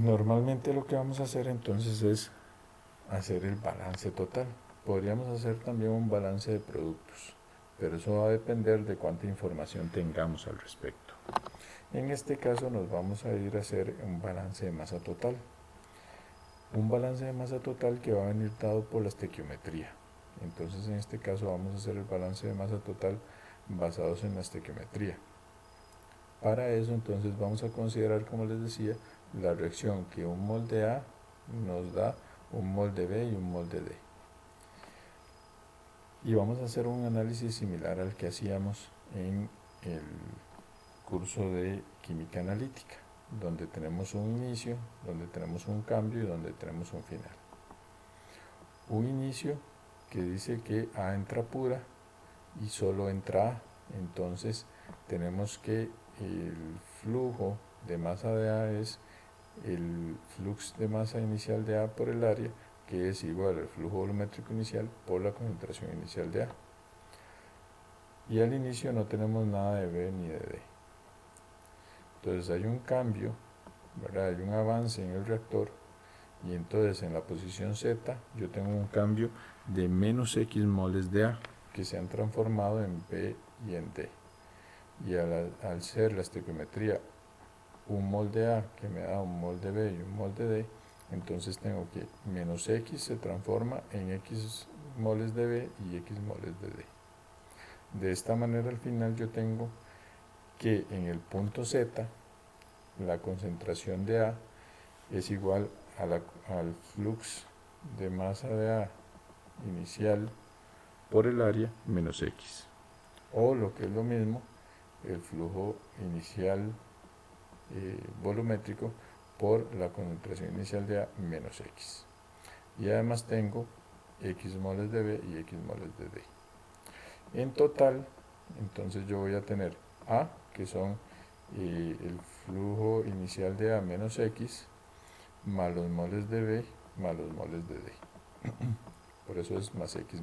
Normalmente lo que vamos a hacer entonces es hacer el balance total. Podríamos hacer también un balance de productos, pero eso va a depender de cuánta información tengamos al respecto. En este caso nos vamos a ir a hacer un balance de masa total. Un balance de masa total que va a venir dado por la estequiometría. Entonces en este caso vamos a hacer el balance de masa total basados en la estequiometría. Para eso entonces vamos a considerar, como les decía, la reacción que un molde A nos da un molde B y un molde D. Y vamos a hacer un análisis similar al que hacíamos en el curso de química analítica, donde tenemos un inicio, donde tenemos un cambio y donde tenemos un final. Un inicio que dice que A entra pura y solo entra A, entonces tenemos que el flujo de masa de A es el flux de masa inicial de A por el área, que es igual al flujo volumétrico inicial por la concentración inicial de A. Y al inicio no tenemos nada de B ni de D. Entonces hay un cambio, ¿verdad? Hay un avance en el reactor, y entonces en la posición Z yo tengo un cambio de menos X moles de A que se han transformado en B y en D. Y al ser la estequiometría un molde A que me da un molde B y un molde D, entonces tengo que menos X se transforma en X moles de B y X moles de D. De esta manera al final yo tengo que en el punto Z la concentración de A es igual al flux de masa de A inicial por el área menos X. O lo que es lo mismo, el flujo inicial volumétrico por la concentración inicial de A menos X. Y además tengo X moles de B y X moles de D. En total, entonces yo voy a tener A, que son el flujo inicial de A menos X, más los moles de B, más los moles de D. Por eso es más X.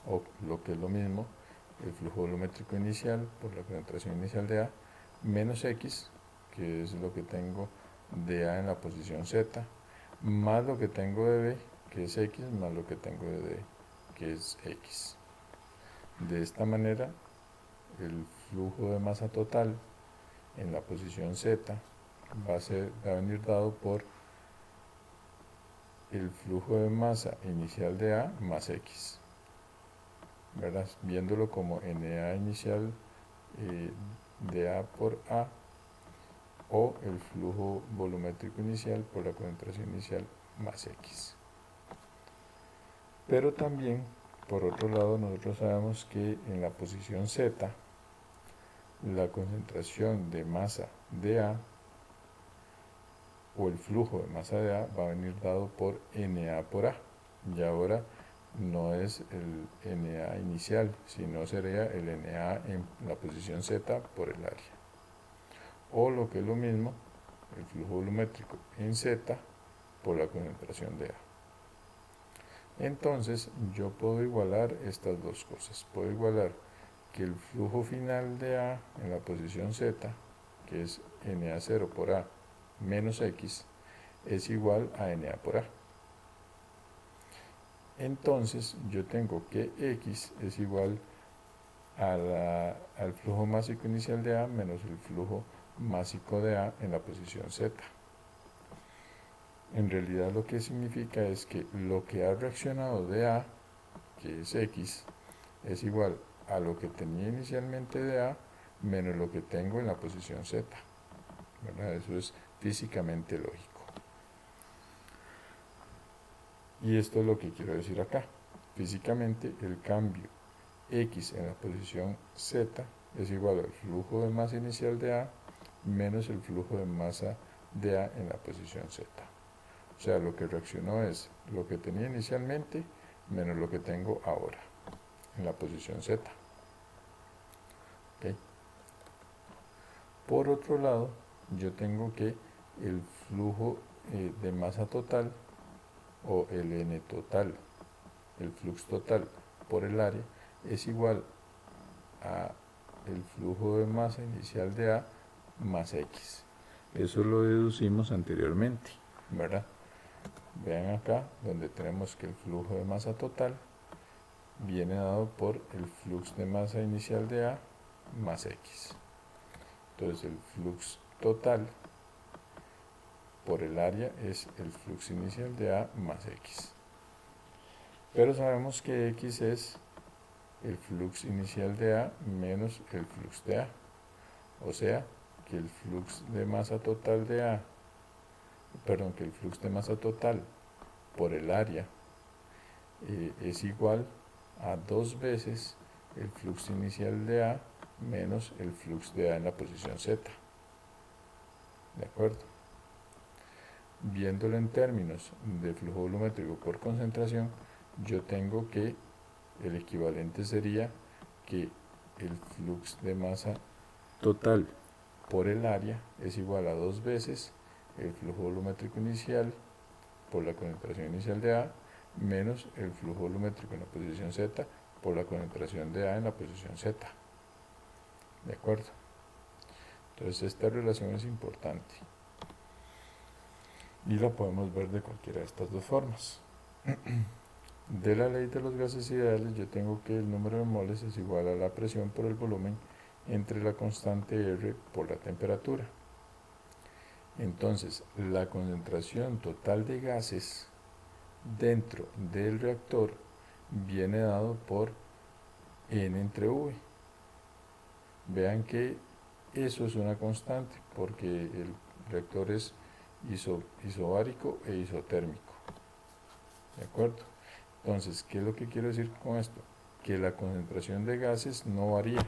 O lo que es lo mismo, el flujo volumétrico inicial por la concentración inicial de A, menos X, que es lo que tengo de A en la posición Z, más lo que tengo de B, que es X, más lo que tengo de D, que es X. De esta manera, el flujo de masa total en la posición Z va a venir dado por el flujo de masa inicial de A más X, ¿verdad? Viéndolo como NA inicial de A por A, o el flujo volumétrico inicial por la concentración inicial más X. Pero también, por otro lado, nosotros sabemos que en la posición Z, la concentración de masa de A o el flujo de masa de A va a venir dado por NA por A. Y ahora no es el NA inicial, sino sería el NA en la posición Z por el área. O lo que es lo mismo, el flujo volumétrico en Z por la concentración de A. Entonces yo puedo igualar estas dos cosas. Puedo igualar que el flujo final de A en la posición Z, que es NA0 por A menos X, es igual a NA por A. Entonces yo tengo que X es igual al flujo másico inicial de A menos el flujo másico de A en la posición Z. En realidad lo que significa es que lo que ha reaccionado de A, que es X, es igual a lo que tenía inicialmente de A menos lo que tengo en la posición Z, ¿verdad? Eso es físicamente lógico. Y esto es lo que quiero decir acá. Físicamente el cambio X en la posición Z es igual al flujo de masa inicial de A menos el flujo de masa de A en la posición Z. O sea, lo que reaccionó es lo que tenía inicialmente menos lo que tengo ahora en la posición Z. ¿Okay? Por otro lado, yo tengo que el flujo de masa total o el N total, el flux total por el área, es igual a el flujo de masa inicial de A más X. Eso lo deducimos anteriormente, ¿verdad? Vean acá, donde tenemos que el flujo de masa total viene dado por el flux de masa inicial de A más X. Entonces el flux total por el área es el flux inicial de A más X. Pero sabemos que X es el flux inicial de A menos el flux de A. O sea, que el flux de masa total de A, que el flux de masa total por el área es igual a 2 veces el flux inicial de A menos el flux de A en la posición Z. ¿De acuerdo? Viéndolo en términos de flujo volumétrico por concentración, yo tengo que el equivalente sería que el flux de masa total por el área es igual a 2 veces el flujo volumétrico inicial por la concentración inicial de A menos el flujo volumétrico en la posición Z por la concentración de A en la posición Z. ¿De acuerdo? Entonces esta relación es importante y la podemos ver de cualquiera de estas dos formas. De la ley de los gases ideales yo tengo que el número de moles es igual a la presión por el volumen entre la constante R por la temperatura. Entonces la concentración total de gases dentro del reactor viene dado por N entre V. Vean que eso es una constante porque el reactor es isobárico e isotérmico. ¿De acuerdo? Entonces, ¿qué es lo que quiero decir con esto? Que la concentración de gases no varía.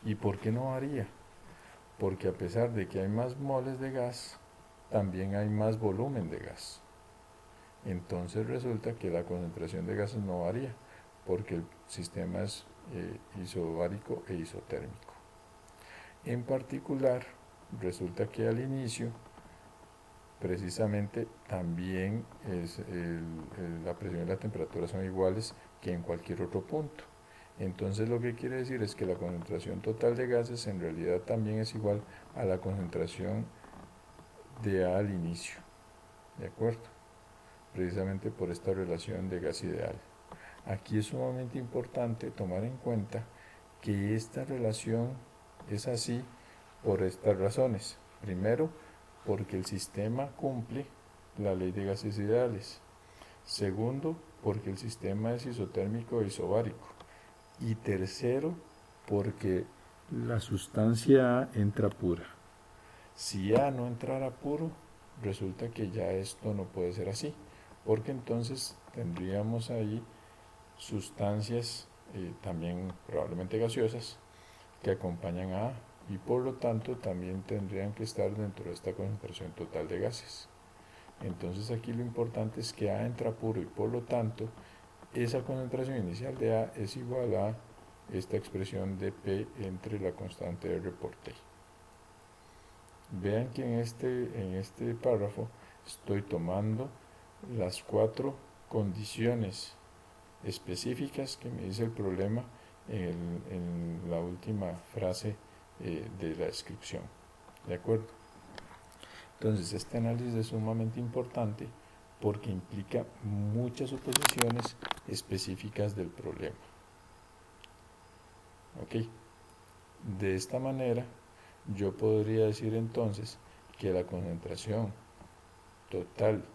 ¿Y por qué no varía? Porque a pesar de que hay más moles de gas, también hay más volumen de gas. Entonces resulta que la concentración de gases no varía, porque el sistema es isobárico e isotérmico. En particular, resulta que al inicio, precisamente también la presión y la temperatura son iguales que en cualquier otro punto. Entonces lo que quiere decir es que la concentración total de gases en realidad también es igual a la concentración de A al inicio. ¿De acuerdo? Precisamente por esta relación de gas ideal. Aquí es sumamente importante tomar en cuenta que esta relación es así por estas razones. Primero, porque el sistema cumple la ley de gases ideales. Segundo, porque el sistema es isotérmico e isobárico. Y tercero, porque la sustancia A entra pura. Si A no entrara puro, resulta que ya esto no puede ser así, porque entonces tendríamos ahí sustancias también probablemente gaseosas que acompañan a A y por lo tanto también tendrían que estar dentro de esta concentración total de gases. Entonces aquí lo importante es que A entra puro y por lo tanto esa concentración inicial de A es igual a esta expresión de P entre la constante R por T. Vean que en este párrafo estoy tomando las 4 condiciones específicas que me dice el problema en la última frase de la descripción. ¿De acuerdo? Entonces este análisis es sumamente importante porque implica muchas suposiciones específicas del problema. ¿Ok? De esta manera yo podría decir entonces que la concentración total,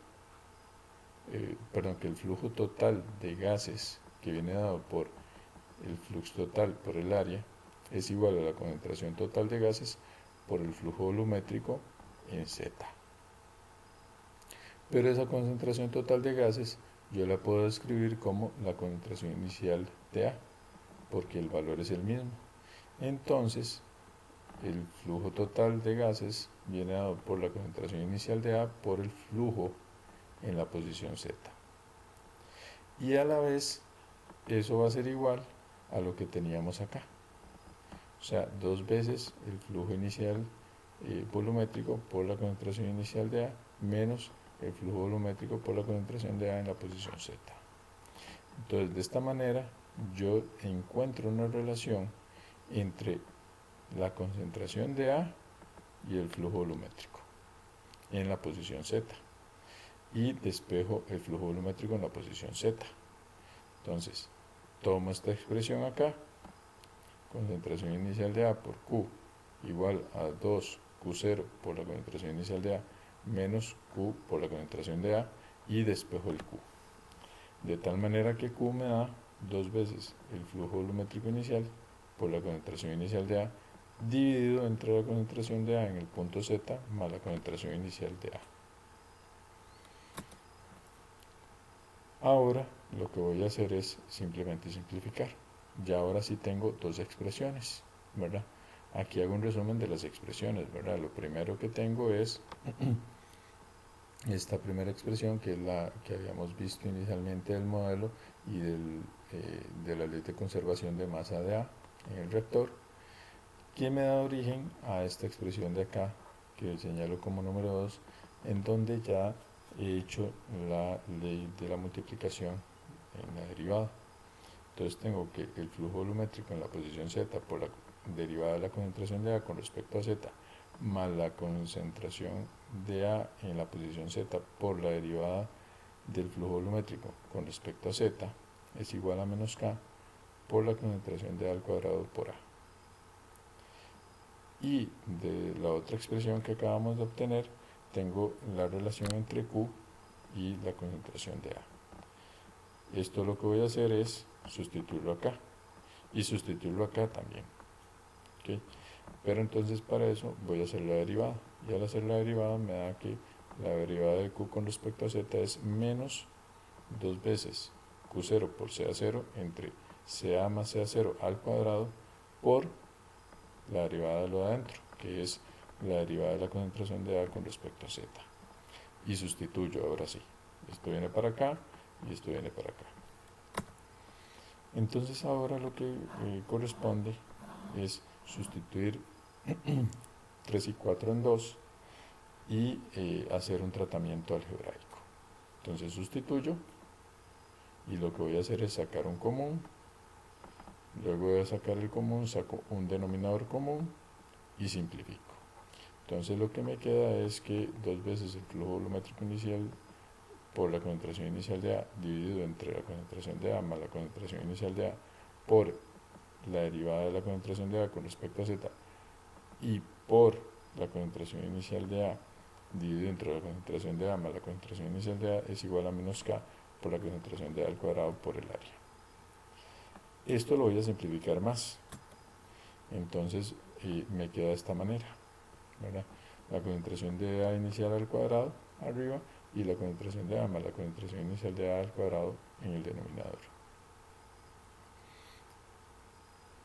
que el flujo total de gases que viene dado por el flux total por el área es igual a la concentración total de gases por el flujo volumétrico en Z. Pero esa concentración total de gases yo la puedo describir como la concentración inicial de A, porque el valor es el mismo. Entonces, el flujo total de gases viene dado por la concentración inicial de A por el flujo en la posición Z. Y a la vez, eso va a ser igual a lo que teníamos acá. O sea, 2 veces el flujo inicial volumétrico por la concentración inicial de A menos el flujo volumétrico por la concentración de A en la posición Z. Entonces, de esta manera, yo encuentro una relación entre la concentración de A y el flujo volumétrico. en la posición Z y despejo el flujo volumétrico en la posición Z. Entonces, tomo esta expresión acá, concentración inicial de A por Q igual a 2Q0 por la concentración inicial de A menos Q por la concentración de A y despejo el Q. De tal manera que Q me da 2 veces el flujo volumétrico inicial por la concentración inicial de A dividido entre la concentración de A en el punto Z más la concentración inicial de A. Ahora lo que voy a hacer es simplemente simplificar. Ya ahora sí tengo dos expresiones, ¿verdad? Aquí hago un resumen de las expresiones, ¿verdad? Lo primero que tengo es esta primera expresión, que es la que habíamos visto inicialmente del modelo y de la ley de conservación de masa de A en el reactor, que me da origen a esta expresión de acá, que señalo como número 2, en donde ya he hecho la ley de la multiplicación en la derivada. Entonces tengo que el flujo volumétrico en la posición Z por la derivada de la concentración de A con respecto a Z más la concentración de A en la posición Z por la derivada del flujo volumétrico con respecto a Z es igual a menos K por la concentración de A al cuadrado por A. Y de la otra expresión que acabamos de obtener tengo la relación entre Q y la concentración de A. Esto lo que voy a hacer es sustituirlo acá y sustituirlo acá también, ¿okay? Pero entonces para eso voy a hacer la derivada, y al hacer la derivada me da que la derivada de Q con respecto a Z es menos 2 veces Q0 por CA0 entre CA más CA0 al cuadrado por la derivada de lo de adentro, que es la derivada de la concentración de A con respecto a Z. Y sustituyo ahora sí. Esto viene para acá y esto viene para acá. Entonces ahora lo que corresponde es sustituir 3 y 4 en 2 y hacer un tratamiento algebraico. Entonces sustituyo y lo que voy a hacer es sacar un común. Luego de sacar el común saco un denominador común y simplifico. Entonces lo que me queda es que 2 veces el flujo volumétrico inicial por la concentración inicial de A dividido entre la concentración de A más la concentración inicial de A por la derivada de la concentración de A con respecto a Z y por la concentración inicial de A dividido entre la concentración de A más la concentración inicial de A es igual a menos K por la concentración de A al cuadrado por el área. Esto lo voy a simplificar más. Entonces me queda de esta manera, ¿verdad? La concentración de A inicial al cuadrado arriba y la concentración de A más la concentración inicial de A al cuadrado en el denominador.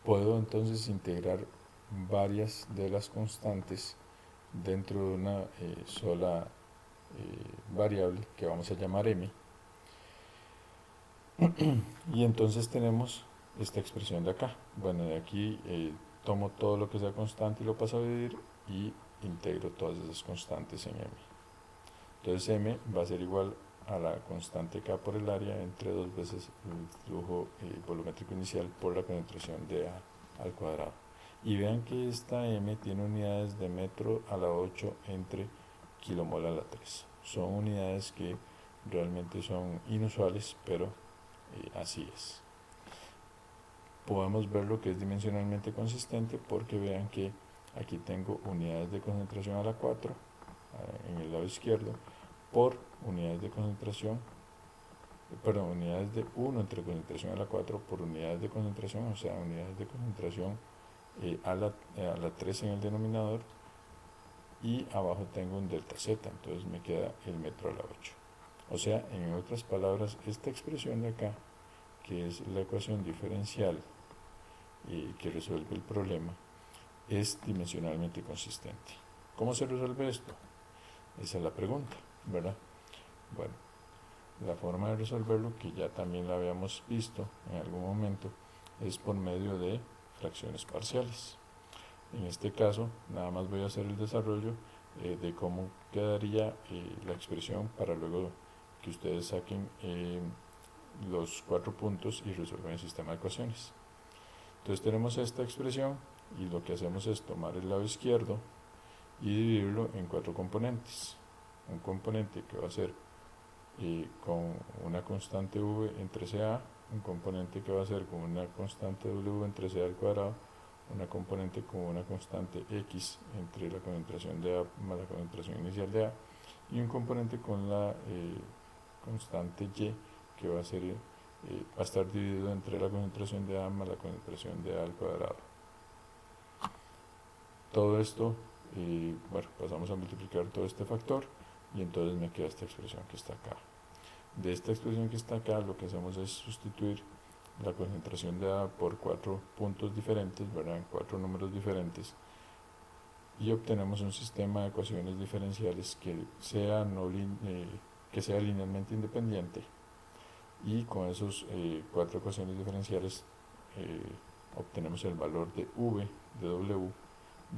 Puedo entonces integrar varias de las constantes dentro de una sola variable que vamos a llamar m. Y entonces tenemos esta expresión de acá. Bueno, de aquí tomo todo lo que sea constante y lo paso a dividir y integro todas esas constantes en m. Entonces m va a ser igual a la constante K por el área entre 2 veces el flujo volumétrico inicial por la concentración de A al cuadrado. Y vean que esta m tiene unidades de metro a la 8 entre kilomol a la 3. Son unidades que realmente son inusuales, pero así es. Podemos ver lo que es dimensionalmente consistente porque vean que aquí tengo unidades de concentración a la 4 en el lado izquierdo por unidades de concentración, perdón, unidades de 1 entre concentración a la 4 por unidades de concentración, o sea, unidades de concentración a la 3 en el denominador, y abajo tengo un delta z, entonces me queda el metro a la 8. O sea, en otras palabras, esta expresión de acá, que es la ecuación diferencial que resuelve el problema, es dimensionalmente consistente. ¿Cómo se resuelve esto? Esa es la pregunta, ¿verdad? Bueno, la forma de resolverlo, que ya también la habíamos visto en algún momento, es por medio de fracciones parciales. En este caso, nada más voy a hacer el desarrollo de cómo quedaría la expresión para luego que ustedes saquen los 4 puntos y resuelvan el sistema de ecuaciones. Entonces tenemos esta expresión y lo que hacemos es tomar el lado izquierdo y dividirlo en 4 componentes. un componente que va a ser con una constante v entre CA, un componente que va a ser con una constante w entre C al cuadrado, una componente con una constante x entre la concentración de A más la concentración inicial de A, y un componente con la constante y que va a estar dividido entre la concentración de A más la concentración de A al cuadrado. Todo esto, bueno, pasamos a multiplicar todo este factor y entonces me queda esta expresión que está acá. De esta expresión que está acá, lo que hacemos es sustituir la concentración de A por 4 puntos diferentes, ¿verdad? 4 números diferentes, y obtenemos un sistema de ecuaciones diferenciales que sea linealmente independiente, y con esos 4 ecuaciones diferenciales obtenemos el valor de v, de w,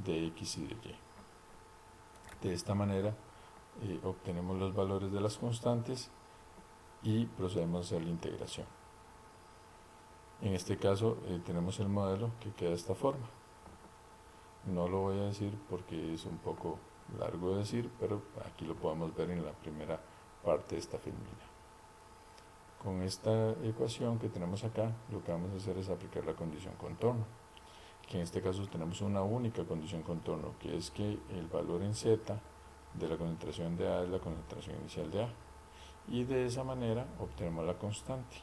de x y de y. De esta manera obtenemos los valores de las constantes y procedemos a hacer la integración. En este caso tenemos el modelo que queda de esta forma. No lo voy a decir porque es un poco largo de decir, pero aquí lo podemos ver en la primera parte de esta fórmula. Con esta ecuación que tenemos acá, lo que vamos a hacer es aplicar la condición contorno, que en este caso tenemos una única condición contorno, que es que el valor en Z de la concentración de A es la concentración inicial de A, y de esa manera obtenemos la constante.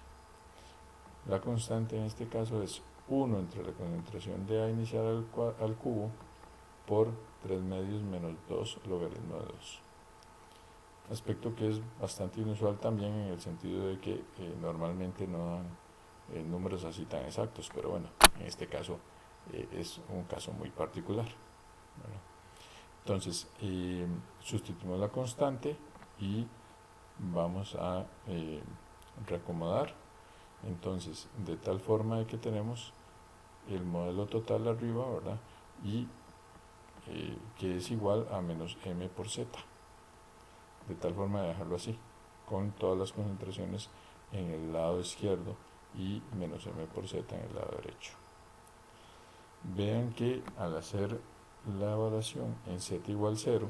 La constante en este caso es 1 entre la concentración de A inicial al cubo por 3 medios menos 2 logaritmo de 2. Aspecto que es bastante inusual también en el sentido de que normalmente no dan números así tan exactos, pero bueno, en este caso es un caso muy particular. Bueno, entonces sustituimos la constante y vamos a reacomodar, entonces de tal forma de que tenemos el modelo total arriba, ¿verdad? Y que es igual a menos m por z, de tal forma de dejarlo así, con todas las concentraciones en el lado izquierdo y menos m por z en el lado derecho. Vean que al hacer la evaluación en z igual 0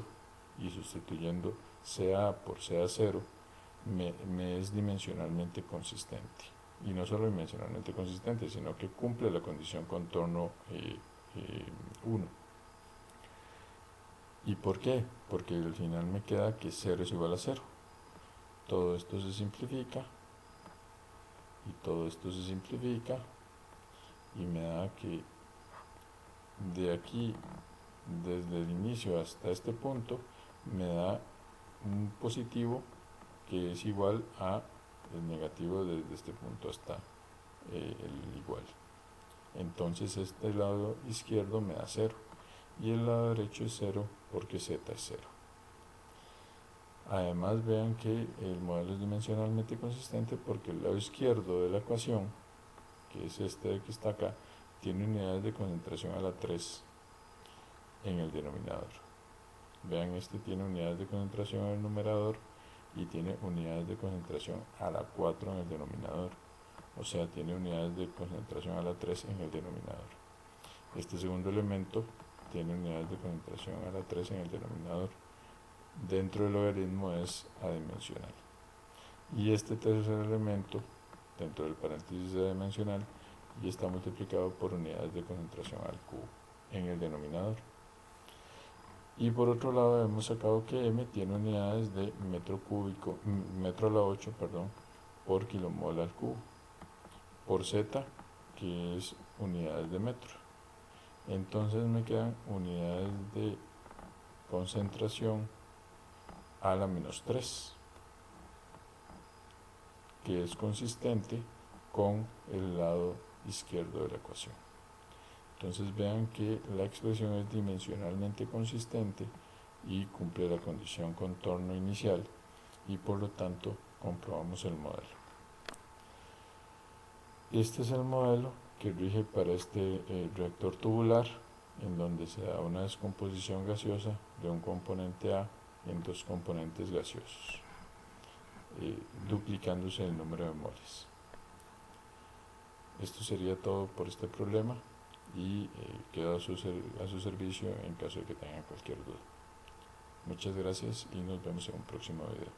y sustituyendo CA por CA0, me es dimensionalmente consistente. Y no solo dimensionalmente consistente, sino que cumple la condición contorno 1. ¿Y por qué? Porque al final me queda que 0 es igual a 0. Todo esto se simplifica y todo esto se simplifica y me da que de aquí, desde el inicio hasta este punto, me da un positivo que es igual a el negativo desde este punto hasta el igual. Entonces este lado izquierdo me da 0 y el lado derecho es 0 porque z es 0. Además vean que el modelo es dimensionalmente consistente porque el lado izquierdo de la ecuación, que es este que está acá, tiene unidades de concentración a la 3 en el denominador. Vean, este tiene unidades de concentración en el numerador y tiene unidades de concentración a la 4 en el denominador, o sea, tiene unidades de concentración a la 3 en el denominador. Este segundo elemento tiene unidades de concentración a la 3 en el denominador. Dentro del logaritmo es adimensional. Y este tercer elemento, dentro del paréntesis adimensional, y está multiplicado por unidades de concentración al cubo en el denominador. Y por otro lado hemos sacado que m tiene unidades de metro a la 8, por kilomol al cubo, por z, que es unidades de metro. Entonces me quedan unidades de concentración a la menos 3, que es consistente con el lado izquierdo de la ecuación. Entonces vean que la expresión es dimensionalmente consistente y cumple la condición contorno inicial, y por lo tanto comprobamos el modelo. Este es el modelo que rige para este reactor tubular, en donde se da una descomposición gaseosa de un componente A en dos componentes gaseosos, duplicándose el número de moles. Esto sería todo por este problema y quedo a su servicio en caso de que tengan cualquier duda. Muchas gracias y nos vemos en un próximo video.